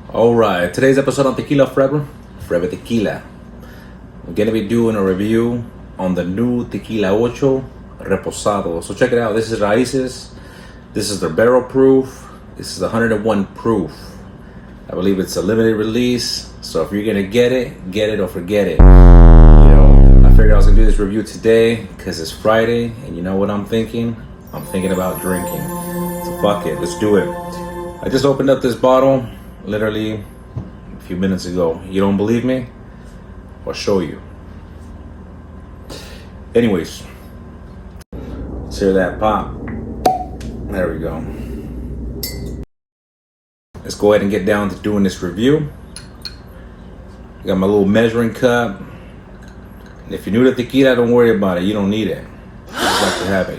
Alright, today's episode on Tequila Forever Tequila. I'm gonna be doing a review on the new Tequila Ocho Reposado. So check it out. This is Raíces. This is their barrel proof. This is 101 proof. I believe it's a limited release. So if you're gonna get it or forget it. I figured I was gonna do this review today because it's Friday, and you know what I'm thinking? I'm thinking about drinking. So fuck it, let's do it. I just opened up this bottle literally a few minutes ago. You don't believe me? I'll show you. Anyways, let's hear that pop. There we go. Let's go ahead and get down to doing this review. I got my little measuring cup. And if you're new to tequila, don't worry about it. You don't need it. You just like to have it,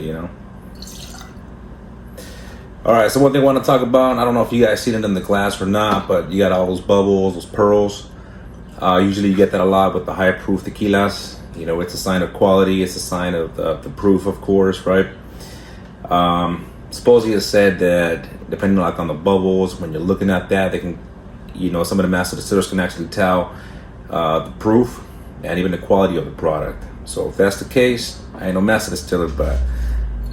Alright, so one thing I want to talk about, I don't know if you guys seen it in the glass or not, but you got all those bubbles, those pearls. Usually you get that a lot with the high proof tequilas. It's a sign of quality, it's a sign of the proof, of course, right? Supposedly it's said that depending on the bubbles, when you're looking at that, they can, some of the master distillers can actually tell the proof and even the quality of the product. So if that's the case, I ain't no master distiller, but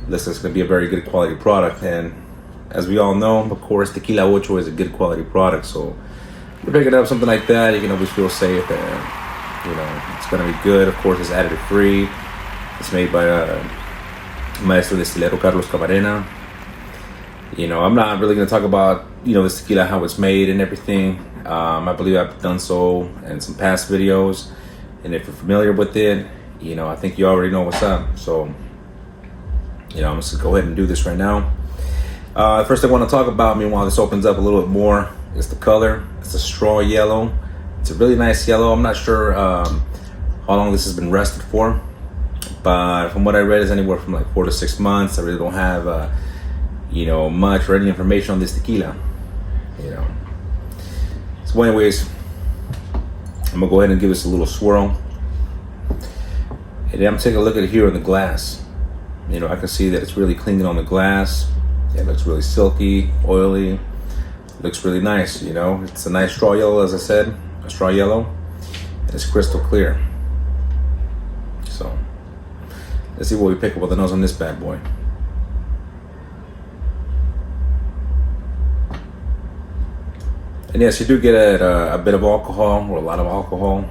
this is going to be a very good quality product. And as we all know, of course, Tequila Ocho is a good quality product. So if you're picking up something like that, you can always feel safe and, it's going to be good. Of course, it's additive free. It's made by Maestro Distillero Carlos Camarena. I'm not really going to talk about, this tequila, how it's made and everything. I believe I've done so in some past videos. And if you're familiar with it, I think you already know what's up. So, I'm just going to go ahead and do this right now. First thing I want to talk about, meanwhile this opens up a little bit more, is the color. It's a straw yellow. It's a really nice yellow. I'm not sure how long this has been rested for, but from what I read, it's anywhere from like 4 to 6 months. I really don't have much or any information on this tequila. So anyways, I'm gonna go ahead and give this a little swirl, and then I'm taking a look at it here in the glass. I can see that it's really clinging on the glass. It looks really silky, oily. Looks really nice, It's a nice straw yellow, as I said, a straw yellow, and it's crystal clear. So let's see what we pick up with the nose on this bad boy. And yes, you do get a bit of alcohol, or a lot of alcohol.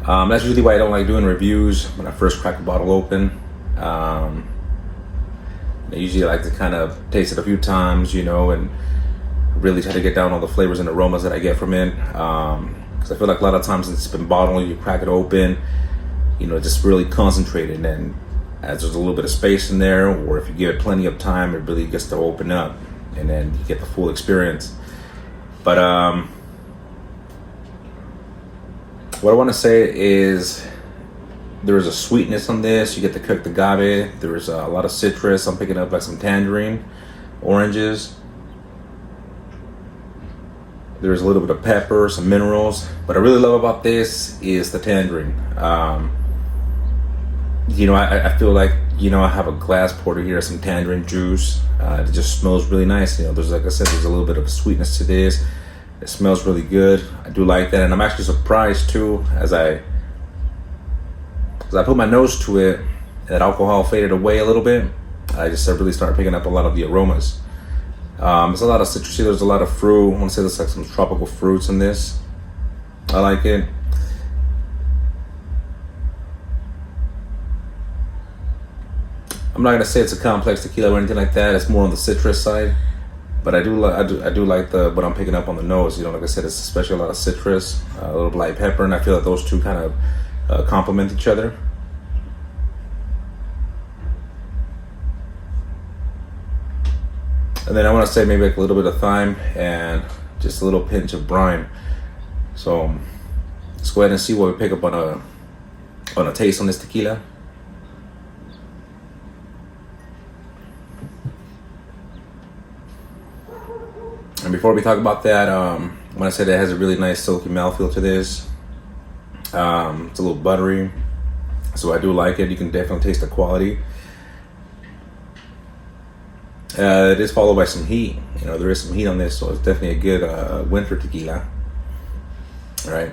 That's usually why I don't like doing reviews when I first crack a bottle open. I usually like to kind of taste it a few times, and really try to get down all the flavors and aromas that I get from it. Because I feel like a lot of times it's been bottled, you crack it open, just really concentrated. And as there's a little bit of space in there, or if you give it plenty of time, it really gets to open up, and then you get the full experience. But what I want to say is, there is a sweetness on this. You get the cooked agave. There's a lot of citrus. I'm picking up like some tangerine, oranges. There's a little bit of pepper, some minerals. What I really love about this is the tangerine. I feel like, I have a glass porter here, some tangerine juice. It just smells really nice. There's, like I said, there's a little bit of sweetness to this. It smells really good. I do like that. And I'm actually surprised too, as I put my nose to it, that alcohol faded away a little bit. I really started picking up a lot of the aromas. There's a lot of citrusy, there's a lot of fruit. I want to say there's like some tropical fruits in this. I like it. I'm not gonna say it's a complex tequila or anything like that. It's more on the citrus side, but I do like what I'm picking up on the nose. Like I said, it's especially a lot of citrus, a little black pepper, and I feel that those two kind of complement each other. And then I want to say maybe like a little bit of thyme and just a little pinch of brine. So let's go ahead and see what we pick up on a taste on this tequila. And before we talk about that, I want to say that it has a really nice silky mouthfeel to this. It's a little buttery, so I do like it. You can definitely taste the quality. It is followed by some heat. You know, there is some heat on this, so it's definitely a good winter tequila. All right.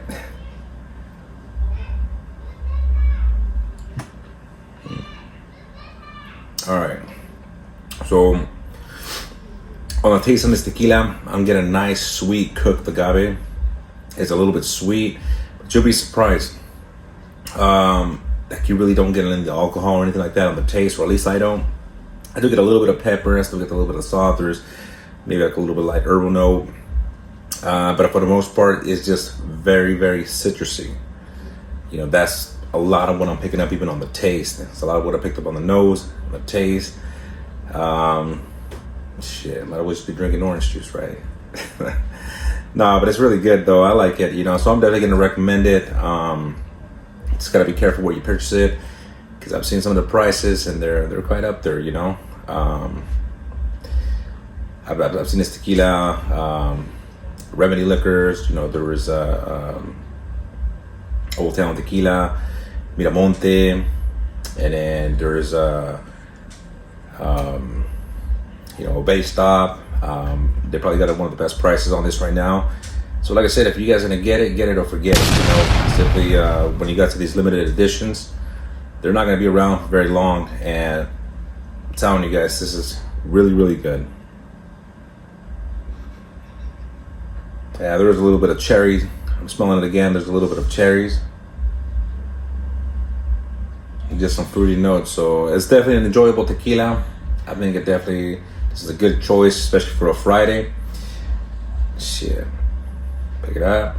All right. So on the taste on this tequila, I'm getting a nice sweet cooked agave. It's a little bit sweet, but you'll be surprised. Like you really don't get any alcohol or anything like that on the taste, or at least I don't. I do get a little bit of pepper. I still get a little bit of salt. There's maybe like a little bit like herbal note. But for the most part, it's just very, very citrusy. You know, that's a lot of what I'm picking up even on the taste. It's a lot of what I picked up on the nose, on the taste. Shit, I might always be drinking orange juice, right? No, but it's really good though. I like it, you know, so I'm definitely going to recommend it. Just got to be careful where you purchase it, because I've seen some of the prices and they're quite up there, you know. I've seen this tequila, Remedy Liquors, you know, there was Old Town Tequila, Miramonte, and then there's you know, Obey Stop. They probably got one of the best prices on this right now. So like I said, if you guys are gonna get it or forget it. You know, simply when you got to these limited editions, they're not gonna be around very long. And I'm telling you guys, this is really, really good. Yeah, there was a little bit of cherry. I'm smelling it again. There's a little bit of cherries. And just some fruity notes. So it's definitely an enjoyable tequila. I think this is a good choice, especially for a Friday. Shit. Pick it up.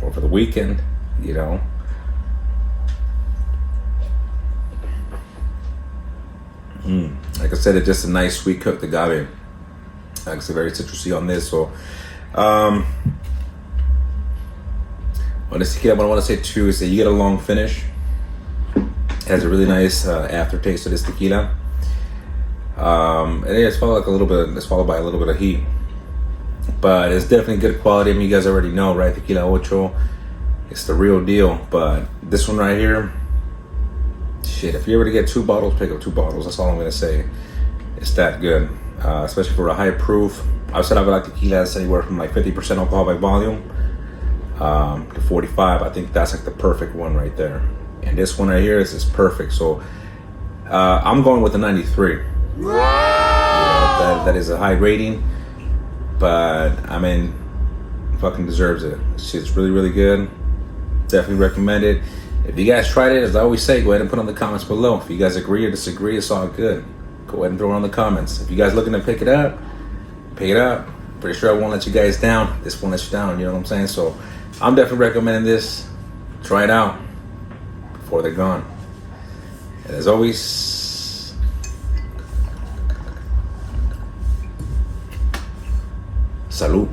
Or for the weekend, you know. Like I said, it's just a nice sweet cooked agave. Like I said, very citrusy on this. So on this tequila, what I want to say too is that you get a long finish. It has a really nice aftertaste of this tequila. And it's followed by a little bit of heat. But it's definitely good quality. I mean, you guys already know, right? Tequila Ocho, it's the real deal. But this one right here, shit, if you're able to get 2 bottles, pick up 2 bottles. That's all I'm gonna say. It's that good, especially for a high proof. I said I would like tequila that's anywhere from like 50% alcohol by volume to 45. I think that's like the perfect one right there. And this one right here is perfect. So I'm going with a 93. You know, that is a high rating, but I mean, fucking deserves it. Shit's really, really good. Definitely recommend it. If you guys tried it, as I always say, go ahead and put in the comments below. If you guys agree or disagree, it's all good. Go ahead and throw it on the comments. If you guys looking to pick it up, pick it up. Pretty sure I won't let you guys down. This won't let you down, you know what I'm saying? So I'm definitely recommending this. Try it out before they're gone. And as always, salud.